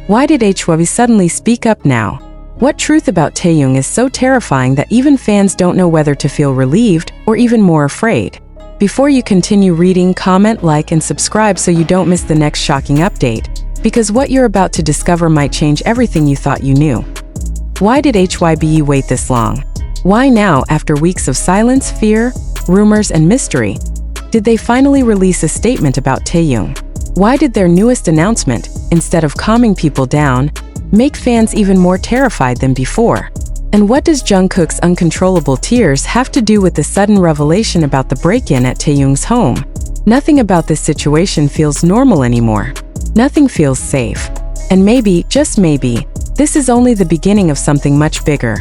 Why did HYBE suddenly speak up now? What truth about Taehyung is so terrifying that even fans don't know whether to feel relieved or even more afraid? Before you continue reading, comment, like, and subscribe so you don't miss the next shocking update, because what you're about to discover might change everything you thought you knew. Why did HYBE wait this long? Why now, after weeks of silence, fear, rumors, and mystery, did they finally release a statement about Taehyung? Why did their newest announcement, instead of calming people down, make fans even more terrified than before? And what does Jungkook's uncontrollable tears have to do with the sudden revelation about the break-in at Taehyung's home? Nothing about this situation feels normal anymore. Nothing feels safe. And maybe, just maybe, this is only the beginning of something much bigger.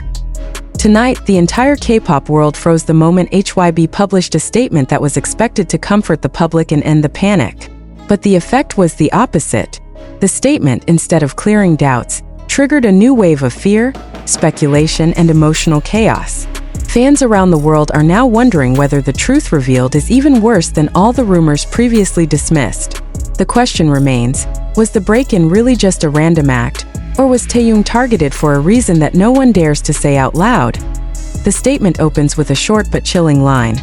Tonight, the entire K-pop world froze the moment HYBE published a statement that was expected to comfort the public and end the panic. But the effect was the opposite. The statement, instead of clearing doubts, triggered a new wave of fear, speculation, and emotional chaos. Fans around the world are now wondering whether the truth revealed is even worse than all the rumors previously dismissed. The question remains, was the break-in really just a random act, or was Taehyung targeted for a reason that no one dares to say out loud? The statement opens with a short but chilling line.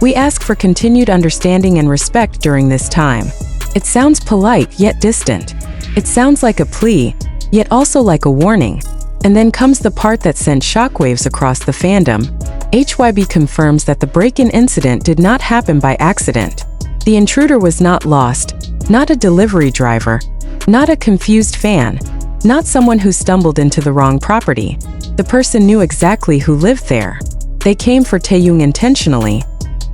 "We ask for continued understanding and respect during this time." It sounds polite, yet distant. It sounds like a plea, yet also like a warning. And then comes the part that sent shockwaves across the fandom. HYBE confirms that the break-in incident did not happen by accident. The intruder was not lost, not a delivery driver, not a confused fan, not someone who stumbled into the wrong property. The person knew exactly who lived there. They came for Taehyung intentionally.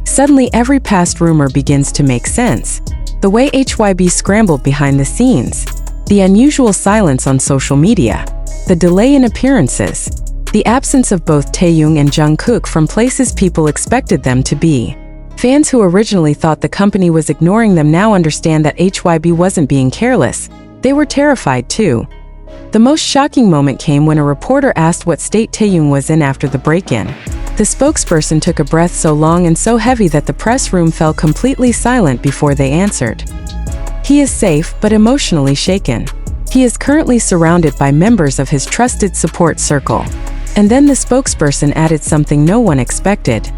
Suddenly, every past rumor begins to make sense. The way HYBE scrambled behind the scenes, the unusual silence on social media, the delay in appearances, the absence of both Taehyung and Jungkook from places people expected them to be. Fans who originally thought the company was ignoring them now understand that HYBE wasn't being careless. They were terrified too. The most shocking moment came when a reporter asked what state Taehyung was in after the break-in. The spokesperson took a breath so long and so heavy that the press room fell completely silent before they answered. "He is safe, but emotionally shaken. He is currently surrounded by members of his trusted support circle." And then the spokesperson added something no one expected.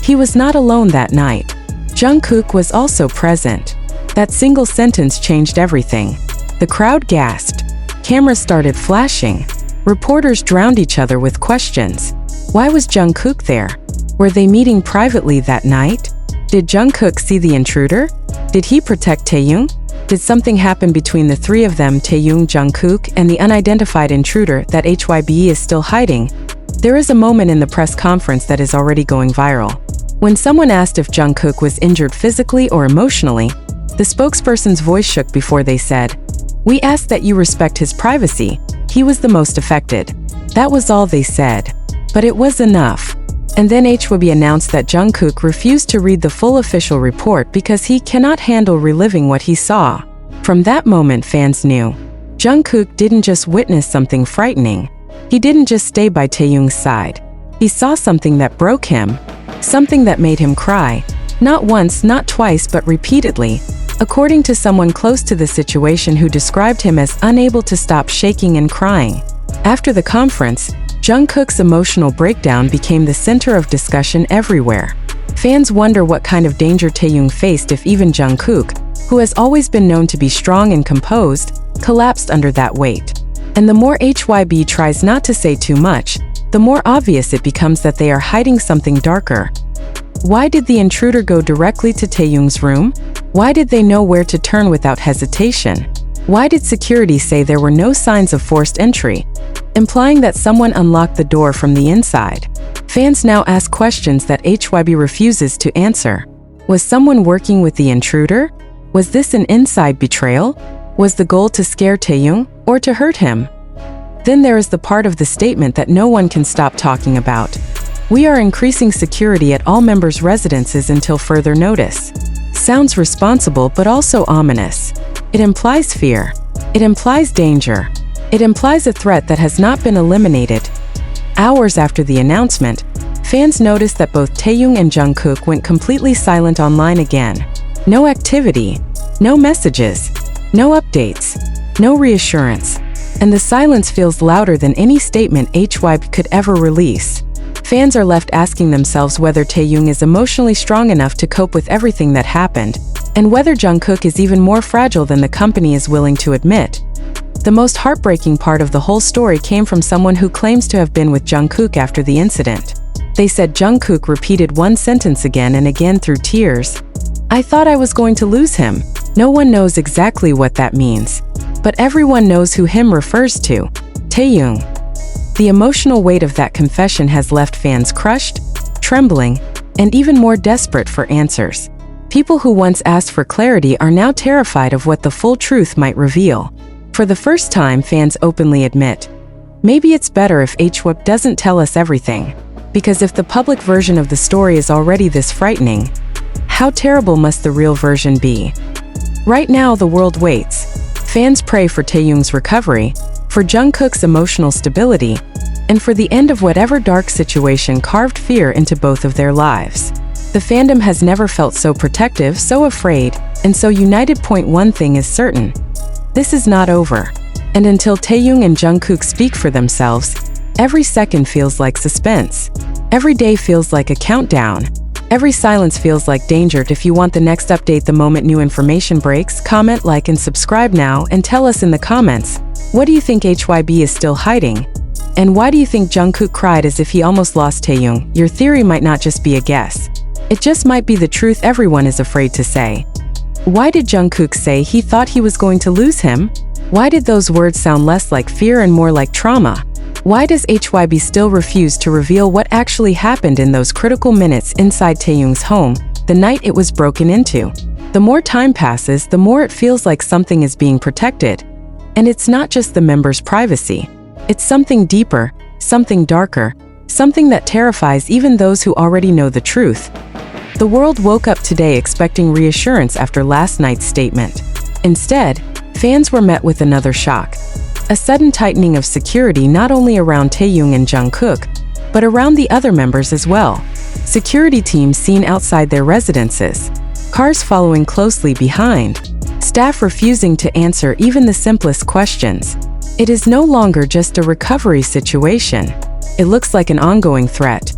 He was not alone that night. Jungkook was also present. That single sentence changed everything. The crowd gasped. Cameras started flashing. Reporters drowned each other with questions. Why was Jungkook there? Were they meeting privately that night? Did Jungkook see the intruder? Did he protect Taehyung? Did something happen between the three of them, Taehyung, Jungkook, and the unidentified intruder that HYBE is still hiding? There is a moment in the press conference that is already going viral. When someone asked if Jungkook was injured physically or emotionally, the spokesperson's voice shook before they said, "We ask that you respect his privacy. He was the most affected." That was all they said. But it was enough. And then HYBE announced that Jungkook refused to read the full official report because he cannot handle reliving what he saw. From that moment, fans knew. Jungkook didn't just witness something frightening. He didn't just stay by Taehyung's side. He saw something that broke him. Something that made him cry. Not once, not twice, but repeatedly. According to someone close to the situation who described him as unable to stop shaking and crying. After the conference, Jungkook's emotional breakdown became the center of discussion everywhere. Fans wonder what kind of danger Taehyung faced if even Jungkook, who has always been known to be strong and composed, collapsed under that weight. And the more HYBE tries not to say too much, the more obvious it becomes that they are hiding something darker. Why did the intruder go directly to Taehyung's room? Why did they know where to turn without hesitation? Why did security say there were no signs of forced entry, implying that someone unlocked the door from the inside? Fans now ask questions that HYBE refuses to answer. Was someone working with the intruder? Was this an inside betrayal? Was the goal to scare Taehyung or to hurt him? Then there is the part of the statement that no one can stop talking about. "We are increasing security at all members' residences until further notice." Sounds responsible but also ominous. It implies fear. It implies danger. It implies a threat that has not been eliminated. Hours after the announcement, fans noticed that both Taehyung and Jungkook went completely silent online again. No activity, no messages, no updates, no reassurance. and the silence feels louder than any statement HYBE could ever release. Fans are left asking themselves whether Taehyung is emotionally strong enough to cope with everything that happened, and whether Jungkook is even more fragile than the company is willing to admit. The most heartbreaking part of the whole story came from someone who claims to have been with Jungkook after the incident. They said Jungkook repeated one sentence again and again through tears. "I thought I was going to lose him." No one knows exactly what that means, but everyone knows who him refers to: Taehyung. The emotional weight of that confession has left fans crushed, trembling, and even more desperate for answers. People who once asked for clarity are now terrified of what the full truth might reveal. For the first time, fans openly admit, maybe it's better if HYBE doesn't tell us everything, because if the public version of the story is already this frightening, how terrible must the real version be? Right now, the world waits. Fans pray for Taehyung's recovery, for Jungkook's emotional stability, and for the end of whatever dark situation carved fear into both of their lives. The fandom has never felt so protective, so afraid, and so united. One thing is certain: this is not over. And until Taehyung and Jungkook speak for themselves, every second feels like suspense. Every day feels like a countdown. Every silence feels like danger. If you want the next update the moment new information breaks, comment, like, and subscribe now, and tell us in the comments, what do you think HYBE is still hiding? And why do you think Jungkook cried as if he almost lost Taehyung? Your theory might not just be a guess. It just might be the truth everyone is afraid to say. Why did Jungkook say he thought he was going to lose him? Why did those words sound less like fear and more like trauma? Why does HYBE still refuse to reveal what actually happened in those critical minutes inside Taehyung's home, the night it was broken into? The more time passes, the more it feels like something is being protected. And it's not just the members' privacy. It's something deeper, something darker, something that terrifies even those who already know the truth. The world woke up today expecting reassurance after last night's statement. Instead, fans were met with another shock. A sudden tightening of security not only around Taehyung and Jungkook, but around the other members as well. Security teams seen outside their residences, cars following closely behind, staff refusing to answer even the simplest questions. It is no longer just a recovery situation. It looks like an ongoing threat.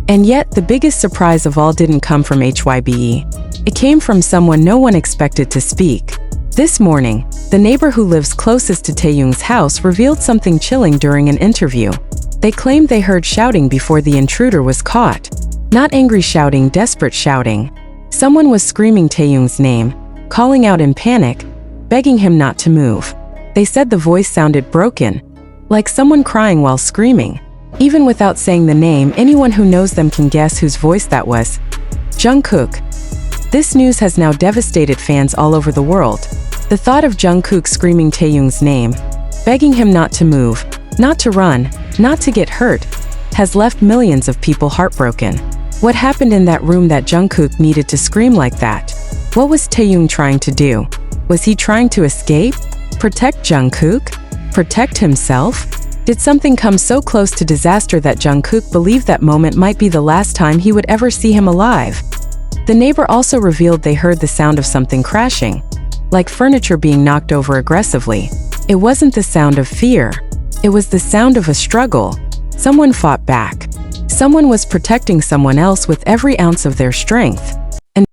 And yet, the biggest surprise of all didn't come from HYBE. It came from someone no one expected to speak. This morning, the neighbor who lives closest to Taehyung's house revealed something chilling during an interview. They claimed they heard shouting before the intruder was caught. Not angry shouting, desperate shouting. Someone was screaming Taehyung's name, calling out in panic, begging him not to move. They said the voice sounded broken, like someone crying while screaming. Even without saying the name, anyone who knows them can guess whose voice that was. Jungkook. This news has now devastated fans all over the world. The thought of Jungkook screaming Taehyung's name, begging him not to move, not to run, not to get hurt, has left millions of people heartbroken. What happened in that room that Jungkook needed to scream like that? What was Taehyung trying to do? Was he trying to escape? Protect Jungkook? Protect himself? Did something come so close to disaster that Jungkook believed that moment might be the last time he would ever see him alive? The neighbor also revealed they heard the sound of something crashing, like furniture being knocked over aggressively. It wasn't the sound of fear. It was the sound of a struggle. Someone fought back. Someone was protecting someone else with every ounce of their strength.